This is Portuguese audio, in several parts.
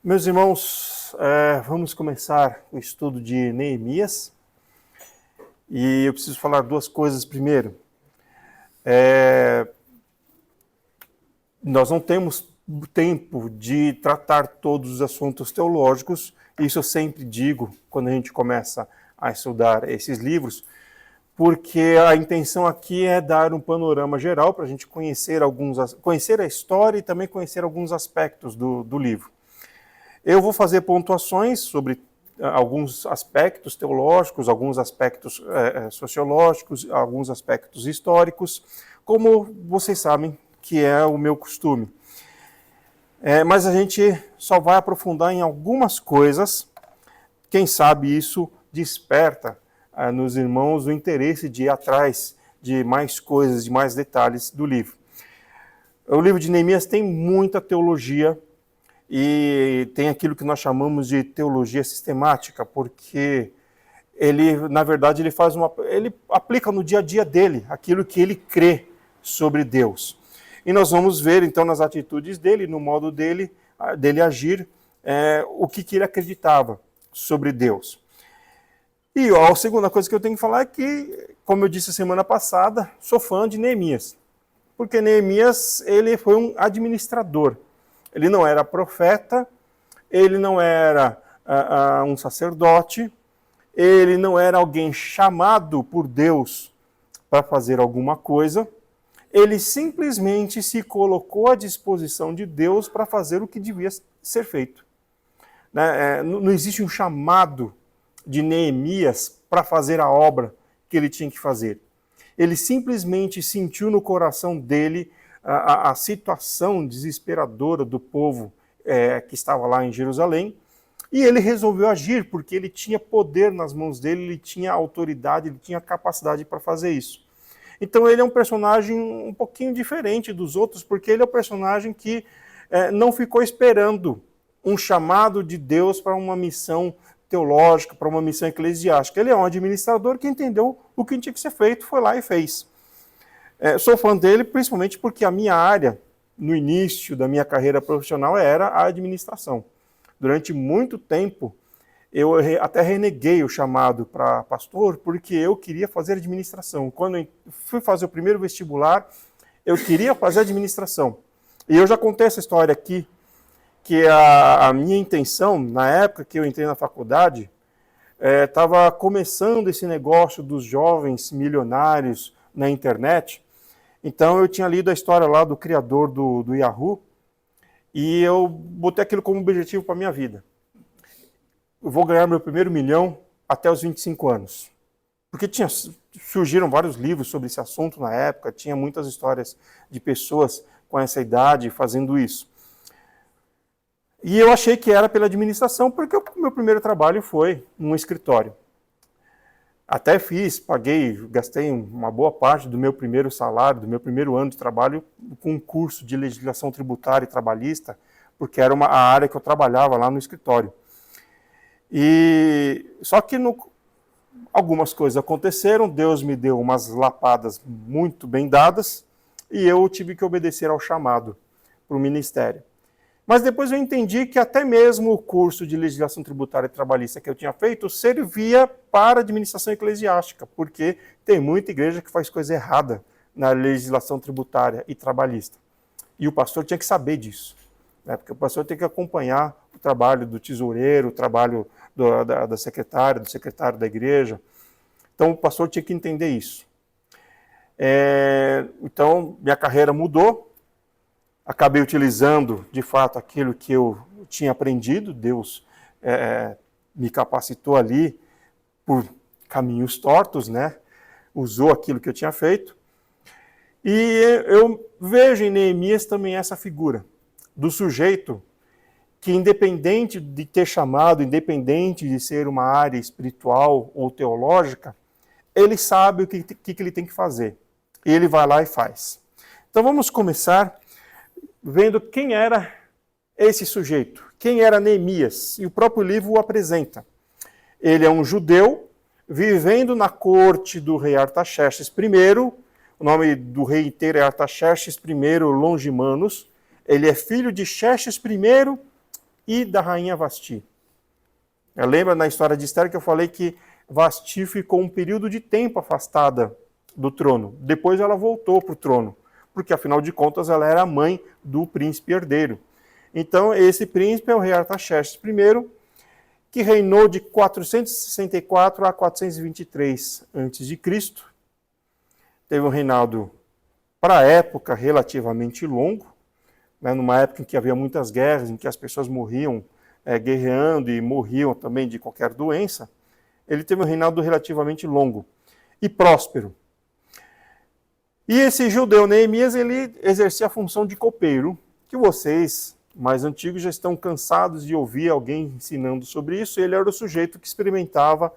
Meus irmãos, vamos começar o estudo de Neemias. E eu preciso falar duas coisas primeiro. Nós não temos tempo de tratar todos os assuntos teológicos. Isso eu sempre digo quando a gente começa a estudar esses livros, porque a intenção aqui é dar um panorama geral para a gente conhecer a história e também conhecer alguns aspectos do livro. Eu vou fazer pontuações sobre alguns aspectos teológicos, alguns aspectos sociológicos, alguns aspectos históricos, como vocês sabem que é o meu costume. Mas a gente só vai aprofundar em algumas coisas. Quem sabe isso desperta nos irmãos o interesse de ir atrás de mais coisas, de mais detalhes do livro. O livro de Neemias tem muita teologia, e tem aquilo que nós chamamos de teologia sistemática, porque ele, na verdade, ele aplica no dia a dia dele aquilo que ele crê sobre Deus. E nós vamos ver, então, nas atitudes dele, no modo dele agir, o que ele acreditava sobre Deus. E a segunda coisa que eu tenho que falar é que, como eu disse a semana passada, sou fã de Neemias, porque Neemias ele foi um administrador. Ele não era profeta, ele não era um sacerdote, ele não era alguém chamado por Deus para fazer alguma coisa, ele simplesmente se colocou à disposição de Deus para fazer o que devia ser feito. Não existe um chamado de Neemias para fazer a obra que ele tinha que fazer. Ele simplesmente sentiu no coração dele a situação desesperadora do povo que estava lá em Jerusalém, e ele resolveu agir, porque ele tinha poder nas mãos dele, ele tinha autoridade, ele tinha capacidade para fazer isso. Então ele é um personagem um pouquinho diferente dos outros, porque ele é um personagem que não ficou esperando um chamado de Deus para uma missão teológica, para uma missão eclesiástica. Ele é um administrador que entendeu o que tinha que ser feito, foi lá e fez. Sou fã dele principalmente porque a minha área, no início da minha carreira profissional, era a administração. Durante muito tempo, eu até reneguei o chamado para pastor, porque eu queria fazer administração. Quando eu fui fazer o primeiro vestibular, eu queria fazer administração. E eu já contei essa história aqui, que a minha intenção, na época que eu entrei na faculdade, estava começando esse negócio dos jovens milionários na internet. Então eu tinha lido a história lá do criador do Yahoo, e eu botei aquilo como objetivo para a minha vida. Eu vou ganhar meu primeiro milhão até os 25 anos. Porque surgiram vários livros sobre esse assunto na época, tinha muitas histórias de pessoas com essa idade fazendo isso. E eu achei que era pela administração, porque o meu primeiro trabalho foi num escritório. Até gastei uma boa parte do meu primeiro salário, do meu primeiro ano de trabalho, com um curso de legislação tributária e trabalhista, porque era a área que eu trabalhava lá no escritório. Só que algumas coisas aconteceram, Deus me deu umas lapadas muito bem dadas, e eu tive que obedecer ao chamado para o ministério. Mas depois eu entendi que até mesmo o curso de legislação tributária e trabalhista que eu tinha feito servia para a administração eclesiástica, porque tem muita igreja que faz coisa errada na legislação tributária e trabalhista. E o pastor tinha que saber disso, porque o pastor tem que acompanhar o trabalho do tesoureiro, o trabalho da secretária, do secretário da igreja. Então o pastor tinha que entender isso. Então minha carreira mudou. Acabei utilizando, de fato, aquilo que eu tinha aprendido. Deus me capacitou ali por caminhos tortos, Usou aquilo que eu tinha feito. E eu vejo em Neemias também essa figura do sujeito que, independente de ter chamado, independente de ser uma área espiritual ou teológica, ele sabe o que ele tem que fazer. E ele vai lá e faz. Então vamos começar vendo quem era esse sujeito, quem era Neemias, e o próprio livro o apresenta. Ele é um judeu vivendo na corte do rei Artaxerxes I, o nome do rei inteiro é Artaxerxes I Longimanus, ele é filho de Xerxes I e da rainha Vasti. Lembra na história de Esther que eu falei que Vasti ficou um período de tempo afastada do trono. Depois ela voltou para o trono, porque afinal de contas ela era a mãe do príncipe herdeiro. Então esse príncipe é o rei Artaxerxes I, que reinou de 464 a 423 a.C. Teve um reinado, para a época, relativamente longo, né, numa época em que havia muitas guerras, em que as pessoas morriam guerreando e morriam também de qualquer doença. Ele teve um reinado relativamente longo e próspero. E esse judeu Neemias, ele exercia a função de copeiro, que vocês mais antigos já estão cansados de ouvir alguém ensinando sobre isso. Ele era o sujeito que experimentava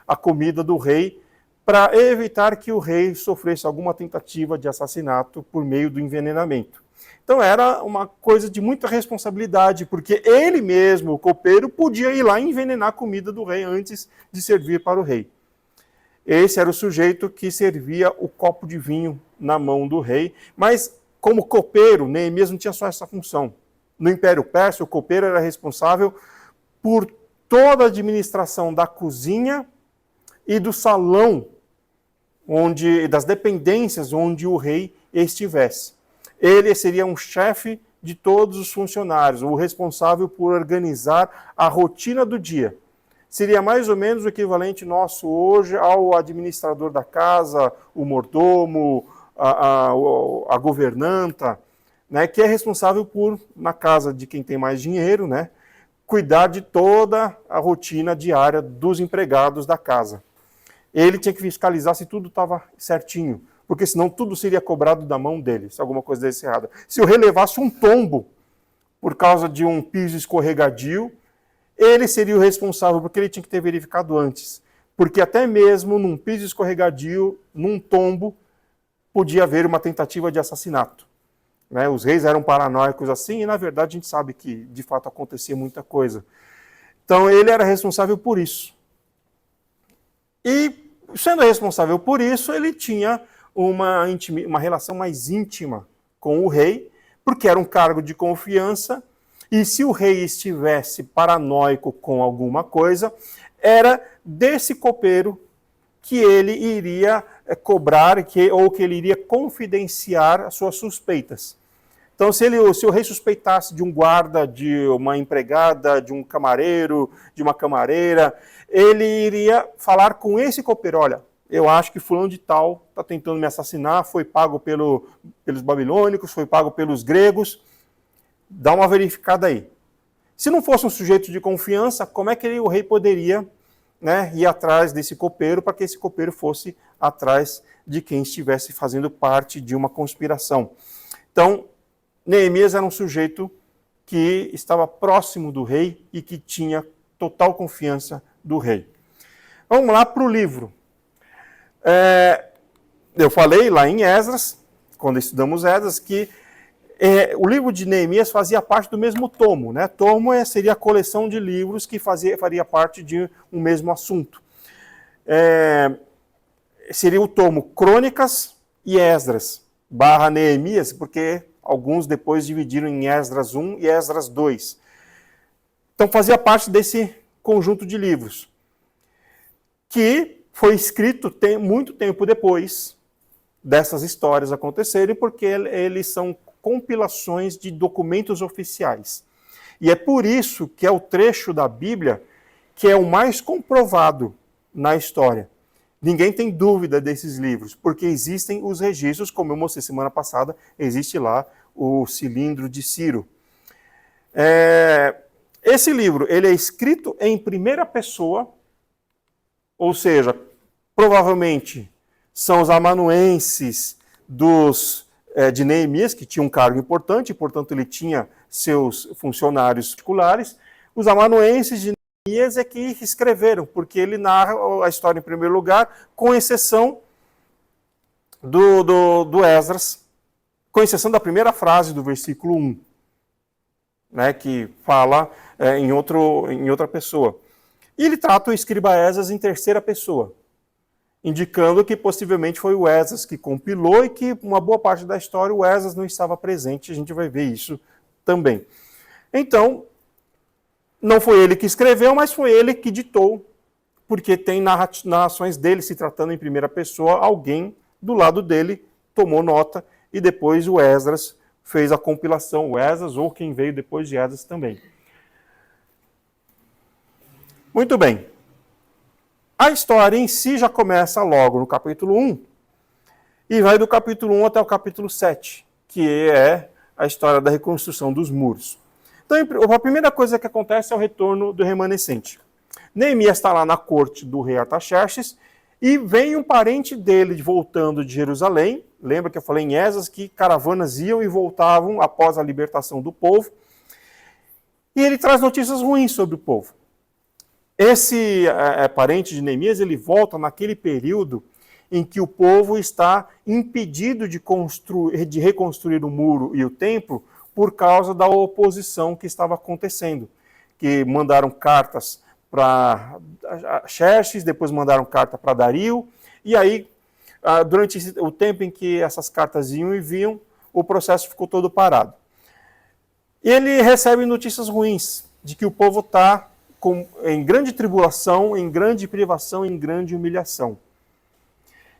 a comida do rei para evitar que o rei sofresse alguma tentativa de assassinato por meio do envenenamento. Então era uma coisa de muita responsabilidade, porque ele mesmo, o copeiro, podia ir lá e envenenar a comida do rei antes de servir para o rei. Esse era o sujeito que servia o copo de vinho na mão do rei, mas como copeiro, Neemias não tinha só essa função. No Império Persa, o copeiro era responsável por toda a administração da cozinha e do salão, das dependências onde o rei estivesse. Ele seria um chefe de todos os funcionários, o responsável por organizar a rotina do dia. Seria mais ou menos o equivalente nosso hoje ao administrador da casa, o mordomo, a governanta, né, que é responsável por, na casa de quem tem mais dinheiro, né, cuidar de toda a rotina diária dos empregados da casa. Ele tinha que fiscalizar se tudo estava certinho, porque senão tudo seria cobrado da mão dele, se alguma coisa desse errada. Se o rei levasse um tombo por causa de um piso escorregadio, ele seria o responsável, porque ele tinha que ter verificado antes. Porque até mesmo num piso escorregadio, num tombo, podia haver uma tentativa de assassinato. Né? Os reis eram paranoicos assim, e na verdade a gente sabe que de fato acontecia muita coisa. Então ele era responsável por isso. E sendo responsável por isso, ele tinha uma relação mais íntima com o rei, porque era um cargo de confiança, e se o rei estivesse paranoico com alguma coisa, era desse copeiro que ele iria cobrar, ou que ele iria confidenciar as suas suspeitas. Então, se o rei suspeitasse de um guarda, de uma empregada, de um camareiro, de uma camareira, ele iria falar com esse copeiro: olha, eu acho que fulano de tal está tentando me assassinar, foi pago pelos babilônicos, foi pago pelos gregos, dá uma verificada aí. Se não fosse um sujeito de confiança, como é que o rei poderia, né, ir atrás desse copeiro, para que esse copeiro fosse atrás de quem estivesse fazendo parte de uma conspiração? Então, Neemias era um sujeito que estava próximo do rei e que tinha total confiança do rei. Vamos lá para o livro. Eu falei lá em Esdras, quando estudamos Esdras, que o livro de Neemias fazia parte do mesmo tomo. Né? Tomo seria a coleção de livros que faria parte de um mesmo assunto. Seria o tomo Crônicas e Esdras, / Neemias, porque alguns depois dividiram em Esdras 1 e Esdras 2. Então fazia parte desse conjunto de livros, que foi escrito muito tempo depois dessas histórias acontecerem, porque eles são compilações de documentos oficiais. E é por isso que é o trecho da Bíblia que é o mais comprovado na história. Ninguém tem dúvida desses livros, porque existem os registros, como eu mostrei semana passada, existe lá o cilindro de Ciro. Esse livro, ele é escrito em primeira pessoa, ou seja, provavelmente são os amanuenses de Neemias, que tinha um cargo importante, portanto ele tinha seus funcionários particulares. Os amanuenses de Neemias é que escreveram, porque ele narra a história em primeiro lugar, com exceção do Esdras, com exceção da primeira frase do versículo 1, né, que fala em outra pessoa. E ele trata o escriba Esdras em terceira pessoa, indicando que possivelmente foi o Esdras que compilou e que uma boa parte da história o Esdras não estava presente, a gente vai ver isso também. Então, Não foi ele que escreveu, mas foi ele que ditou, porque tem narrações dele se tratando em primeira pessoa, alguém do lado dele tomou nota e depois o Esdras fez a compilação, o Esdras ou quem veio depois de Esdras também. Muito bem. A história em si já começa logo no capítulo 1 e vai do capítulo 1 até o capítulo 7, que é a história da reconstrução dos muros. Então, a primeira coisa que acontece é o retorno do remanescente. Neemias está lá na corte do rei Artaxerxes e vem um parente dele voltando de Jerusalém. Lembra que eu falei em Esdras que caravanas iam e voltavam após a libertação do povo. E ele traz notícias ruins sobre o povo. Esse parente de Neemias, ele volta naquele período em que o povo está impedido de reconstruir o muro e o templo por causa da oposição que estava acontecendo. Que mandaram cartas para Xerxes, depois mandaram carta para Dario, e aí, durante o tempo em que essas cartas iam e vinham, o processo ficou todo parado. Ele recebe notícias ruins, de que o povo está em grande tribulação, em grande privação, em grande humilhação.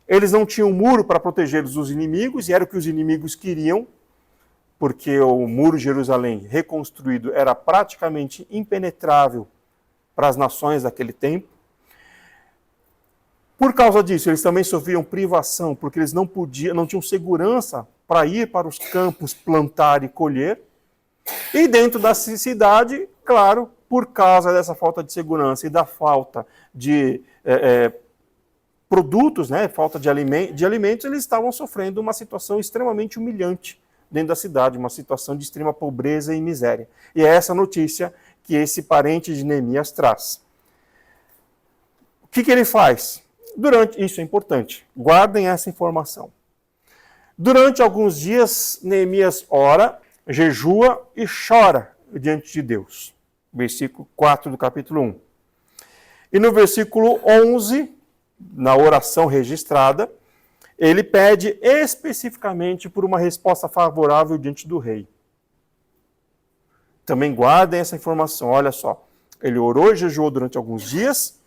Eles não tinham muro para protegê-los dos inimigos, e era o que os inimigos queriam, porque o muro de Jerusalém reconstruído era praticamente impenetrável para as nações daquele tempo. Por causa disso, eles também sofriam privação, porque eles não tinham segurança para ir para os campos plantar e colher. E dentro da cidade, claro, por causa dessa falta de segurança e da falta de produtos, né, falta de alimentos, eles estavam sofrendo uma situação extremamente humilhante dentro da cidade, uma situação de extrema pobreza e miséria. E é essa notícia que esse parente de Neemias traz. O que ele faz? Isso é importante, guardem essa informação. Durante alguns dias, Neemias ora, jejua e chora diante de Deus. Versículo 4 do capítulo 1. E no versículo 11, na oração registrada, ele pede especificamente por uma resposta favorável diante do rei. Também guardem essa informação, olha só. Ele orou e jejuou durante alguns dias,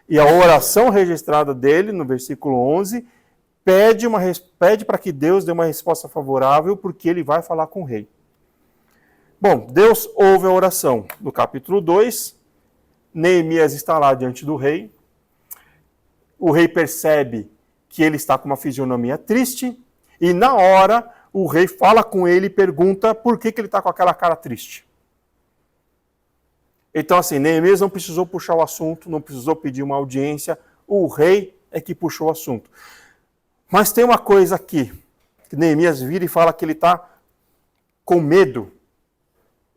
e a oração registrada dele, no versículo 11, pede para que Deus dê uma resposta favorável, porque ele vai falar com o rei. Bom, Deus ouve a oração. No capítulo 2, Neemias está lá diante do rei. O rei percebe que ele está com uma fisionomia triste, e na hora o rei fala com ele e pergunta por que ele está com aquela cara triste. Então, assim, Neemias não precisou puxar o assunto, não precisou pedir uma audiência, o rei é que puxou o assunto. Mas tem uma coisa aqui, que Neemias vira e fala que ele está com medo,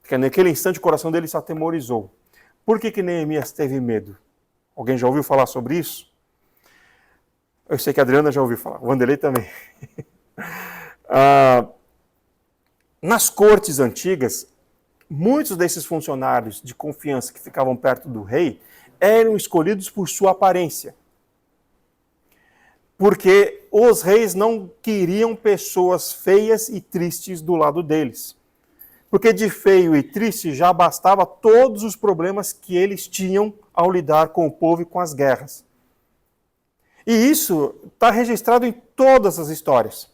que naquele instante o coração dele se atemorizou. Por que Neemias teve medo? Alguém já ouviu falar sobre isso? Eu sei que a Adriana já ouviu falar, o Vanderlei também. Nas cortes antigas, muitos desses funcionários de confiança que ficavam perto do rei eram escolhidos por sua aparência. Porque os reis não queriam pessoas feias e tristes do lado deles. Porque de feio e triste já bastava todos os problemas que eles tinham ao lidar com o povo e com as guerras. E isso está registrado em todas as histórias.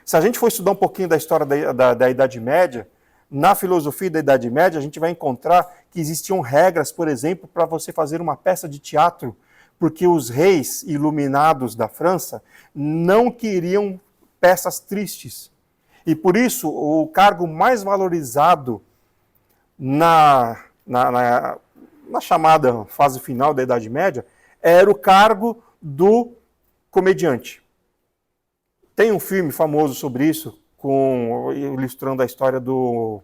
Se a gente for estudar um pouquinho da história da Idade Média, na filosofia da Idade Média, a gente vai encontrar que existiam regras, por exemplo, para você fazer uma peça de teatro, porque os reis iluminados da França não queriam peças tristes. E por isso, o cargo mais valorizado na chamada fase final da Idade Média era o cargo do comediante. Tem um filme famoso sobre isso, ilustrando a história do...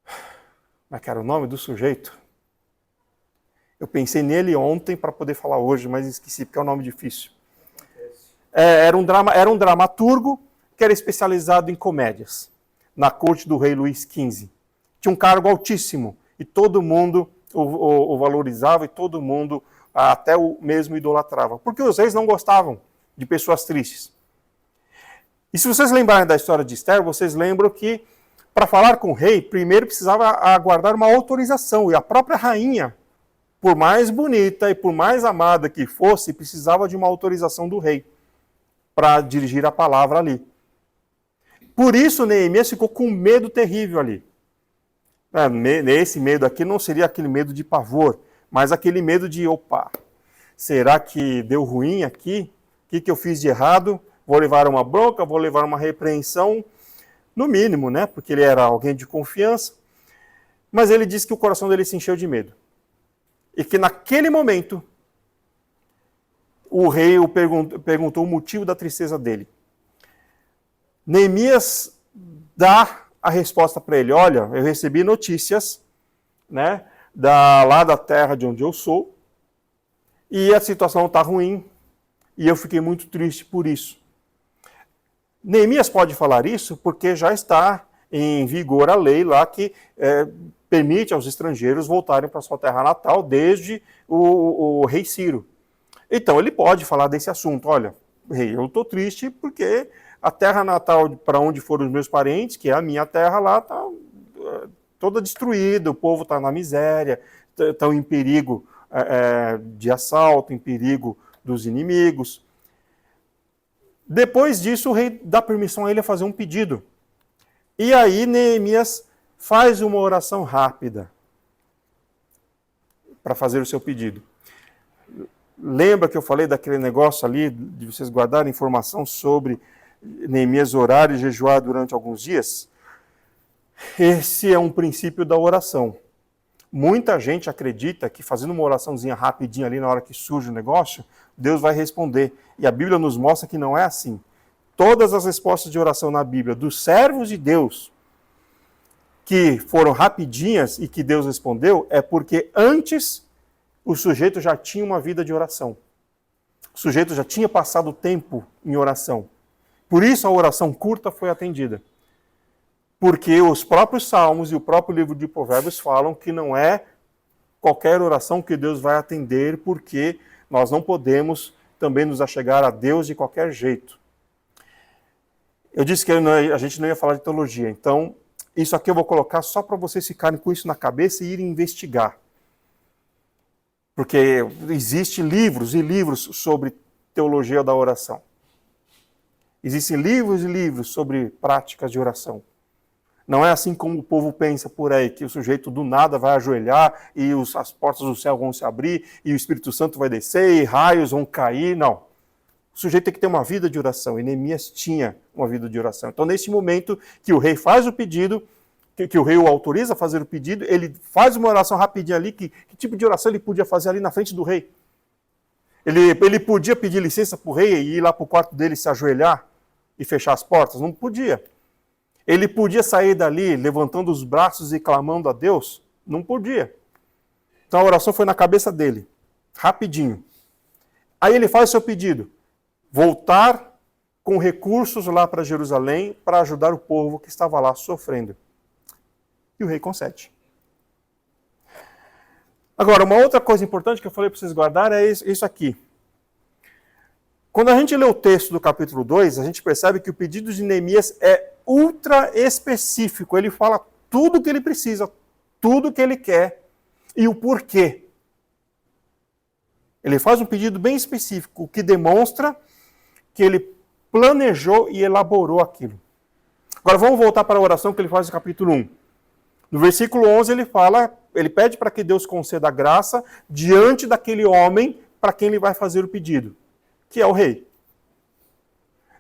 Como é que era o nome do sujeito? Eu pensei nele ontem para poder falar hoje, mas esqueci porque é um nome difícil. Era um dramaturgo que era especializado em comédias, na corte do rei Luís XV. Tinha um cargo altíssimo, e todo mundo o valorizava, e todo mundo até o mesmo idolatrava. Porque os reis não gostavam de pessoas tristes. E se vocês lembrarem da história de Esther, vocês lembram que para falar com o rei, primeiro precisava aguardar uma autorização, e a própria rainha, por mais bonita e por mais amada que fosse, precisava de uma autorização do rei para dirigir a palavra ali. Por isso Neemias ficou com um medo terrível ali. Esse medo aqui não seria aquele medo de pavor, mas aquele medo de, opa, será que deu ruim aqui? O que eu fiz de errado? Vou levar uma bronca, vou levar uma repreensão, no mínimo, né? Porque ele era alguém de confiança. Mas ele disse que o coração dele se encheu de medo. E que naquele momento, o rei perguntou o motivo da tristeza dele. Neemias dá a resposta para ele: olha, eu recebi notícias, né, lá da terra de onde eu sou, e a situação está ruim, e eu fiquei muito triste por isso. Neemias pode falar isso porque já está em vigor a lei lá que permite aos estrangeiros voltarem para sua terra natal desde o rei Ciro. Então ele pode falar desse assunto: olha, rei, eu estou triste porque a terra natal para onde foram os meus parentes, que é a minha terra lá, está toda destruída, o povo está na miséria, estão em perigo de assalto, em perigo dos inimigos. Depois disso, o rei dá permissão a ele a fazer um pedido. E aí Neemias faz uma oração rápida para fazer o seu pedido. Lembra que eu falei daquele negócio ali, de vocês guardarem informação sobre Neemias orar e jejuar durante alguns dias? Esse é um princípio da oração. Muita gente acredita que fazendo uma oraçãozinha rapidinha ali na hora que surge o negócio, Deus vai responder. E a Bíblia nos mostra que não é assim. Todas as respostas de oração na Bíblia dos servos de Deus que foram rapidinhas e que Deus respondeu, é porque antes o sujeito já tinha uma vida de oração. O sujeito já tinha passado tempo em oração. Por isso a oração curta foi atendida. Porque os próprios Salmos e o próprio livro de Provérbios falam que não é qualquer oração que Deus vai atender, porque nós não podemos também nos achegar a Deus de qualquer jeito. Eu disse que a gente não ia falar de teologia, então isso aqui eu vou colocar só para vocês ficarem com isso na cabeça e irem investigar. Porque existem livros e livros sobre teologia da oração. Existem livros e livros sobre práticas de oração. Não é assim como o povo pensa por aí, que o sujeito do nada vai ajoelhar e as portas do céu vão se abrir e o Espírito Santo vai descer e raios vão cair. Não. O sujeito tem que ter uma vida de oração, e Neemias tinha uma vida de oração. Então, nesse momento que o rei faz o pedido, que o rei o autoriza a fazer o pedido, ele faz uma oração rapidinha ali. Que tipo de oração ele podia fazer ali na frente do rei? Ele podia pedir licença para o rei e ir lá para o quarto dele se ajoelhar e fechar as portas? Não podia. Ele podia sair dali levantando os braços e clamando a Deus? Não podia. Então a oração foi na cabeça dele, rapidinho. Aí ele faz o seu pedido: voltar com recursos lá para Jerusalém para ajudar o povo que estava lá sofrendo. E o rei concede. Agora, uma outra coisa importante que eu falei para vocês guardarem é isso aqui. Quando a gente lê o texto do capítulo 2, a gente percebe que o pedido de Neemias é ultra específico. Ele fala tudo o que ele precisa, tudo o que ele quer e o porquê. Ele faz um pedido bem específico, o que demonstra que ele planejou e elaborou aquilo. Agora vamos voltar para a oração que ele faz no capítulo 1. No versículo 11 ele pede para que Deus conceda graça diante daquele homem para quem ele vai fazer o pedido, que é o rei.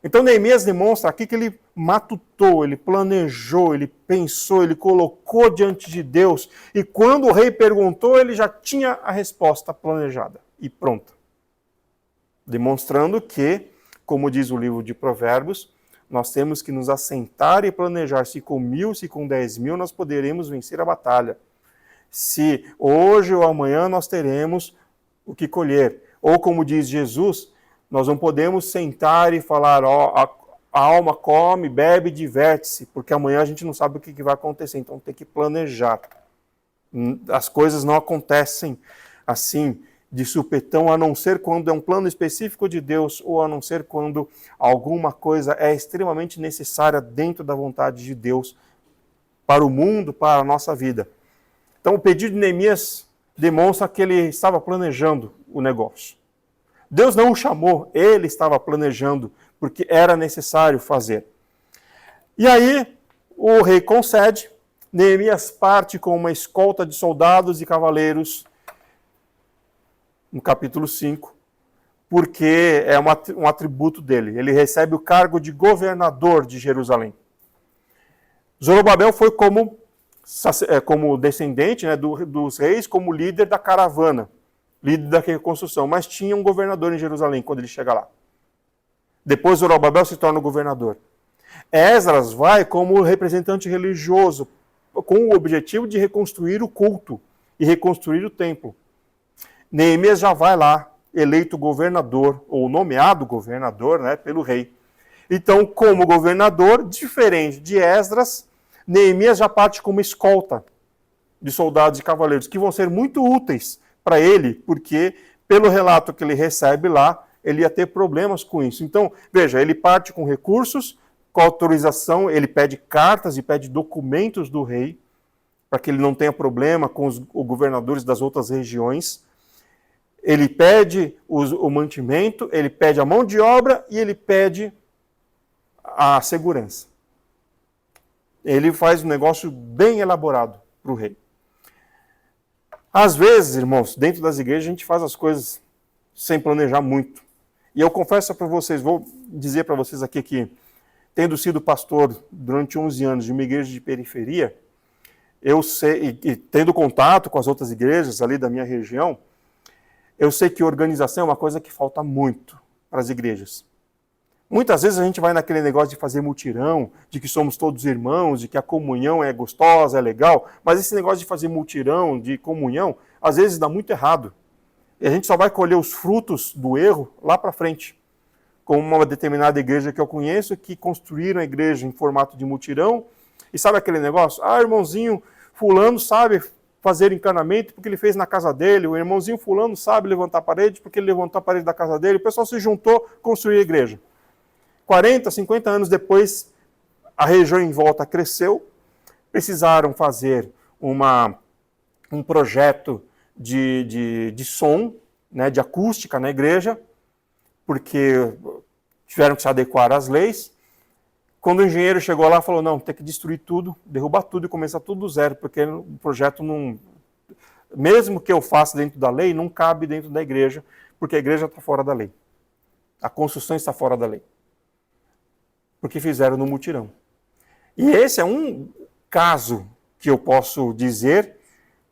Então Neemias demonstra aqui que ele matutou, ele planejou, ele pensou, ele colocou diante de Deus, e quando o rei perguntou, ele já tinha a resposta planejada e pronta. Demonstrando que, como diz o livro de Provérbios, nós temos que nos assentar e planejar se com 1.000, se com 10.000 nós poderemos vencer a batalha. Se hoje ou amanhã nós teremos o que colher. Ou como diz Jesus, nós não podemos sentar e falar, a alma come, bebe, diverte-se, porque amanhã a gente não sabe o que vai acontecer, então tem que planejar. As coisas não acontecem assim, de supetão, a não ser quando é um plano específico de Deus, ou a não ser quando alguma coisa é extremamente necessária dentro da vontade de Deus para o mundo, para a nossa vida. Então, o pedido de Neemias demonstra que ele estava planejando o negócio. Deus não o chamou, ele estava planejando, porque era necessário fazer. E aí, o rei concede, Neemias parte com uma escolta de soldados e cavaleiros, no capítulo 5, porque é um atributo dele. Ele recebe o cargo de governador de Jerusalém. Zorobabel foi como descendente, né, dos reis, como líder da caravana, líder da reconstrução, mas tinha um governador em Jerusalém quando ele chega lá. Depois Zorobabel se torna o governador. Esdras vai como representante religioso, com o objetivo de reconstruir o culto e reconstruir o templo. Neemias já vai lá, eleito governador, ou nomeado governador, né, pelo rei. Então, como governador, diferente de Esdras, Neemias já parte como escolta de soldados e cavaleiros, que vão ser muito úteis para ele, porque, pelo relato que ele recebe lá, ele ia ter problemas com isso. Então, veja, ele parte com recursos, com autorização, ele pede cartas e pede documentos do rei, para que ele não tenha problema com os governadores das outras regiões. Ele pede o mantimento, ele pede a mão de obra e ele pede a segurança. Ele faz um negócio bem elaborado para o rei. Às vezes, irmãos, dentro das igrejas a gente faz as coisas sem planejar muito. E eu confesso para vocês, vou dizer para vocês aqui que, tendo sido pastor durante 11 anos de uma igreja de periferia, eu sei, e tendo contato com as outras igrejas ali da minha região, eu sei que organização é uma coisa que falta muito para as igrejas. Muitas vezes a gente vai naquele negócio de fazer mutirão, de que somos todos irmãos, de que a comunhão é gostosa, é legal, mas esse negócio de fazer mutirão, de comunhão, às vezes dá muito errado. E a gente só vai colher os frutos do erro lá para frente. Como uma determinada igreja que eu conheço, que construíram a igreja em formato de mutirão, e sabe aquele negócio? Ah, irmãozinho fulano sabe fazer encanamento porque ele fez na casa dele, o irmãozinho fulano sabe levantar a parede porque ele levantou a parede da casa dele, o pessoal se juntou, construiu a igreja. 40, 50 anos depois, a região em volta cresceu, precisaram fazer um projeto de som, né, de acústica na igreja, porque tiveram que se adequar às leis. Quando o engenheiro chegou lá, falou, não, tem que destruir tudo, derrubar tudo e começar tudo do zero, porque o projeto não... Mesmo que eu faça dentro da lei, não cabe dentro da igreja, porque a igreja está fora da lei. A construção está fora da lei. Porque fizeram no mutirão. E esse é um caso que eu posso dizer,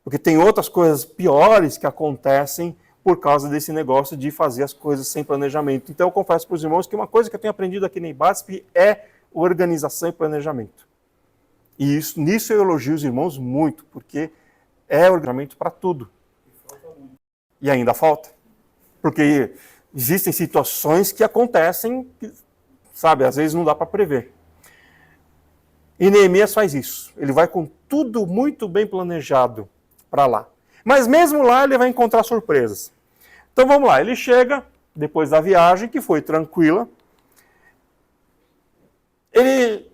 porque tem outras coisas piores que acontecem por causa desse negócio de fazer as coisas sem planejamento. Então eu confesso para os irmãos que uma coisa que eu tenho aprendido aqui na IBASP é organização e planejamento. E nisso eu elogio os irmãos muito, porque é organizamento para tudo. E ainda falta. Porque existem situações que acontecem que, sabe, às vezes não dá para prever. E Neemias faz isso. Ele vai com tudo muito bem planejado para lá. Mas mesmo lá ele vai encontrar surpresas. Então vamos lá, ele chega, depois da viagem, que foi tranquila. Ele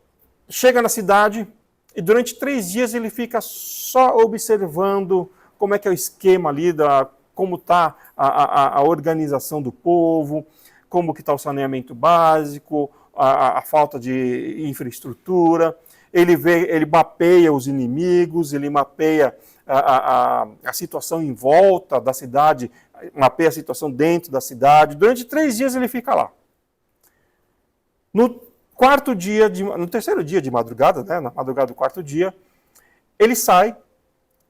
chega na cidade e durante 3 dias ele fica só observando como é que é o esquema ali, como está a organização do povo, como que está o saneamento básico, a falta de infraestrutura. Ele mapeia os inimigos, ele mapeia a situação em volta da cidade, mapeia a situação dentro da cidade. Durante 3 dias ele fica lá. No terceiro dia de madrugada, né, na madrugada do 4º dia, ele sai,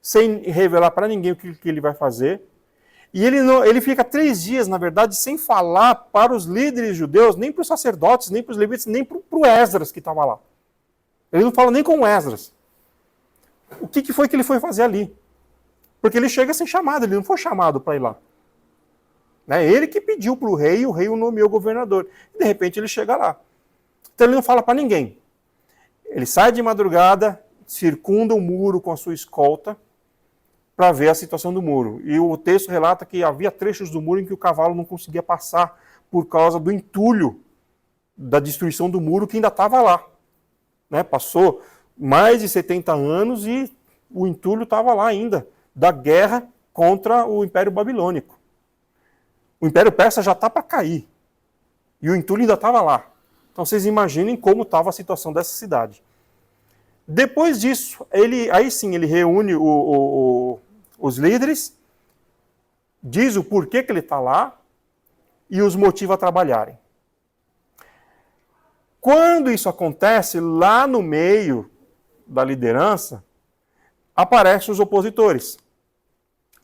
sem revelar para ninguém o que ele vai fazer. E ele fica 3 dias, na verdade, sem falar para os líderes judeus, nem para os sacerdotes, nem para os levitas, nem para o Esdras que estava lá. Ele não fala nem com o Esdras. O que foi que ele foi fazer ali? Porque ele chega sem chamado, ele não foi chamado para ir lá. É ele que pediu para o rei, e o rei o nomeou governador. E de repente ele chega lá. Então ele não fala para ninguém. Ele sai de madrugada, circunda o muro com a sua escolta, para ver a situação do muro. E o texto relata que havia trechos do muro em que o cavalo não conseguia passar por causa do entulho da destruição do muro que ainda estava lá. Né? Passou mais de 70 anos e o entulho estava lá ainda, da guerra contra o Império Babilônico. O Império Persa já está para cair. E o entulho ainda estava lá. Então vocês imaginem como estava a situação dessa cidade. Depois disso, aí sim ele reúne os líderes, diz o porquê que ele está lá e os motiva a trabalharem. Quando isso acontece, lá no meio da liderança, aparecem os opositores.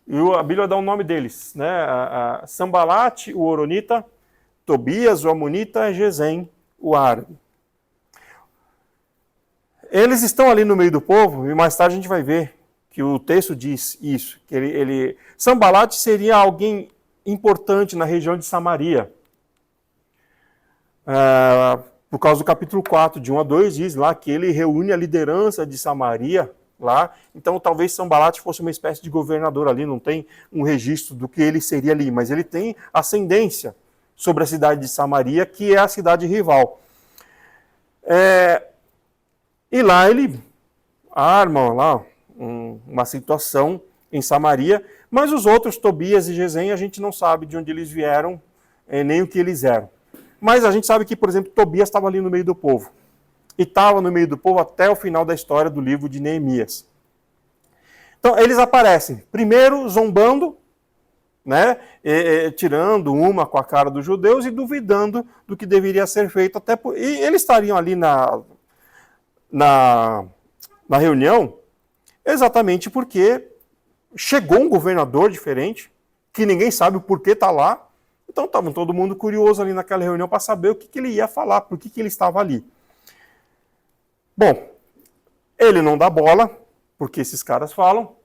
E a Bíblia dá o nome deles, né? Sambalate, o Horonita, Tobias, o Amonita, e Gesem, o árabe. Eles estão ali no meio do povo, e mais tarde a gente vai ver que o texto diz isso, que Sambalate seria alguém importante na região de Samaria. Por causa do capítulo 4, de 1 a 2, diz lá que ele reúne a liderança de Samaria lá. Então, talvez Sambalate fosse uma espécie de governador ali, não tem um registro do que ele seria ali, mas ele tem ascendência sobre a cidade de Samaria, que é a cidade rival. E lá ele arma lá uma situação em Samaria, mas os outros, Tobias e Gesem, a gente não sabe de onde eles vieram, nem o que eles eram. Mas a gente sabe que, por exemplo, Tobias estava ali no meio do povo. E estava no meio do povo até o final da história do livro de Neemias. Então, eles aparecem, primeiro zombando, né, tirando uma com a cara dos judeus e duvidando do que deveria ser feito. E eles estariam ali na reunião exatamente porque chegou um governador diferente, que ninguém sabe o porquê está lá. Então, estava todo mundo curioso ali naquela reunião para saber o que ele ia falar, por que ele estava ali. Bom, ele não dá bola, porque esses caras falam,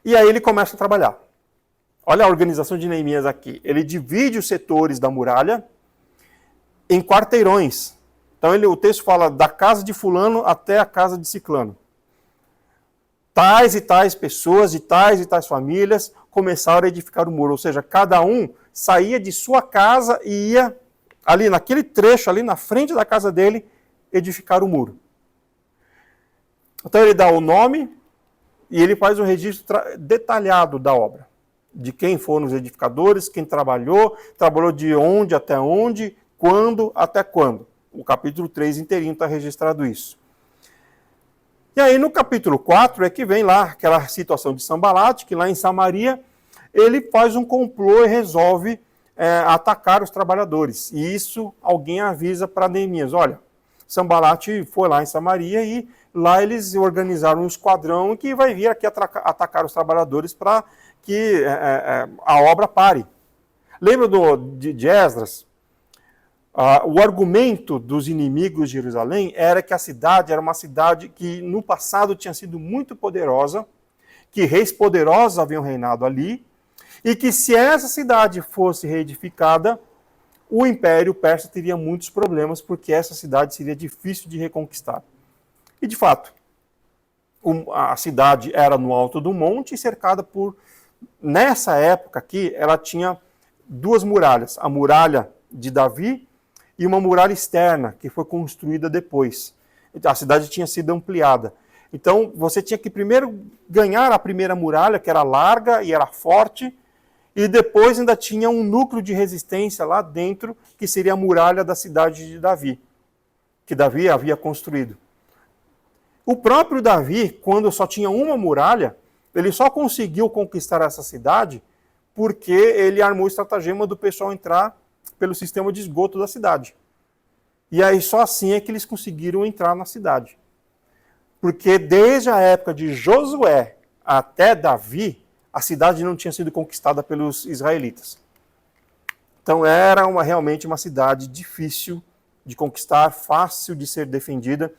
e aí ele começa a trabalhar. Olha a organização de Neemias aqui. Ele divide os setores da muralha em quarteirões. Então o texto fala da casa de fulano até a casa de ciclano. Tais e tais pessoas, de tais e tais famílias, começaram a edificar o muro. Ou seja, cada um saía de sua casa e ia ali naquele trecho, ali na frente da casa dele, edificar o muro. Então ele dá o nome e ele faz um registro detalhado da obra. De quem foram os edificadores, quem trabalhou de onde até onde, quando até quando. O capítulo 3 inteirinho está registrado isso. E aí no capítulo 4 é que vem lá aquela situação de Sambalate, que lá em Samaria ele faz um complô e resolve atacar os trabalhadores. E isso alguém avisa para Neemias, olha, Sambalate foi lá em Samaria e lá eles organizaram um esquadrão que vai vir aqui atacar os trabalhadores para que a obra pare. Lembra de Esdras? O argumento dos inimigos de Jerusalém era que a cidade era uma cidade que no passado tinha sido muito poderosa, que reis poderosos haviam reinado ali, e que se essa cidade fosse reedificada, o Império Persa teria muitos problemas, porque essa cidade seria difícil de reconquistar. E, de fato, a cidade era no alto do monte, cercada por... Nessa época aqui, ela tinha duas muralhas. A muralha de Davi e uma muralha externa, que foi construída depois. A cidade tinha sido ampliada. Então, você tinha que primeiro ganhar a primeira muralha, que era larga e era forte, e depois ainda tinha um núcleo de resistência lá dentro, que seria a muralha da cidade de Davi, que Davi havia construído. O próprio Davi, quando só tinha uma muralha, ele só conseguiu conquistar essa cidade porque ele armou o estratagema do pessoal entrar pelo sistema de esgoto da cidade. E aí só assim é que eles conseguiram entrar na cidade. Porque desde a época de Josué até Davi, a cidade não tinha sido conquistada pelos israelitas. Então era realmente uma cidade difícil de conquistar, fácil de ser defendida,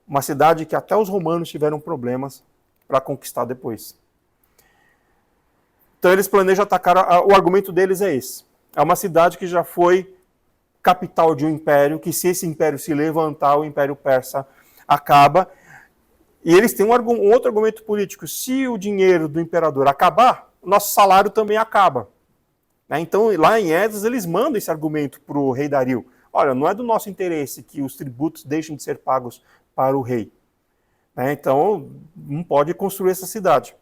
uma cidade que até os romanos tiveram problemas para conquistar depois. Então eles planejam atacar, o argumento deles é esse. É uma cidade que já foi capital de um império, que se esse império se levantar, o Império Persa acaba. E eles têm um outro argumento político. Se o dinheiro do imperador acabar, o nosso salário também acaba. Então, lá em Esdras, eles mandam esse argumento para o rei Dario. Olha, não é do nosso interesse que os tributos deixem de ser pagos para o rei. Então, não pode construir essa cidade.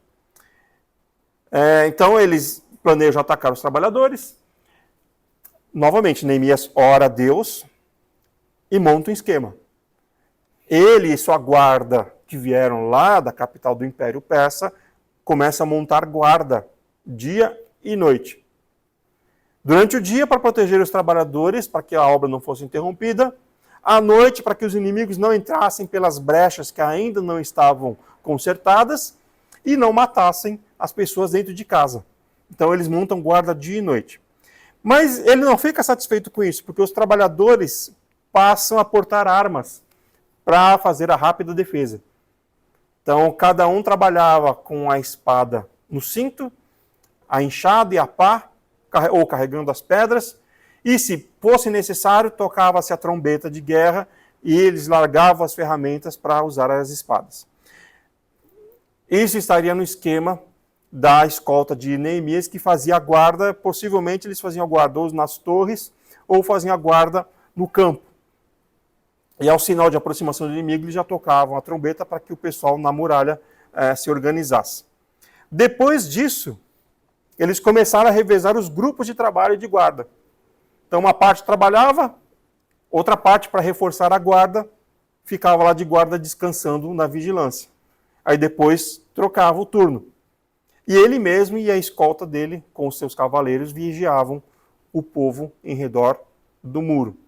Então, eles planejam atacar os trabalhadores. Novamente, Neemias ora a Deus e monta um esquema. Ele e sua guarda, que vieram lá da capital do Império Persa, começam a montar guarda dia e noite. Durante o dia, para proteger os trabalhadores, para que a obra não fosse interrompida. À noite, para que os inimigos não entrassem pelas brechas que ainda não estavam consertadas e não matassem as pessoas dentro de casa. Então, eles montam guarda dia e noite. Mas ele não fica satisfeito com isso, porque os trabalhadores passam a portar armas para fazer a rápida defesa. Então, cada um trabalhava com a espada no cinto, a enxada e a pá, ou carregando as pedras, e se fosse necessário, tocava-se a trombeta de guerra e eles largavam as ferramentas para usar as espadas. Isso estaria no esquema da escolta de Neemias, que fazia a guarda, possivelmente eles faziam a guarda ou nas torres, ou faziam a guarda no campo. E ao sinal de aproximação do inimigo, eles já tocavam a trombeta para que o pessoal na muralha se organizasse. Depois disso, eles começaram a revezar os grupos de trabalho e de guarda. Então, uma parte trabalhava, outra parte, para reforçar a guarda, ficava lá de guarda descansando na vigilância. Aí depois trocava o turno. E ele mesmo e a escolta dele, com os seus cavaleiros, vigiavam o povo em redor do muro.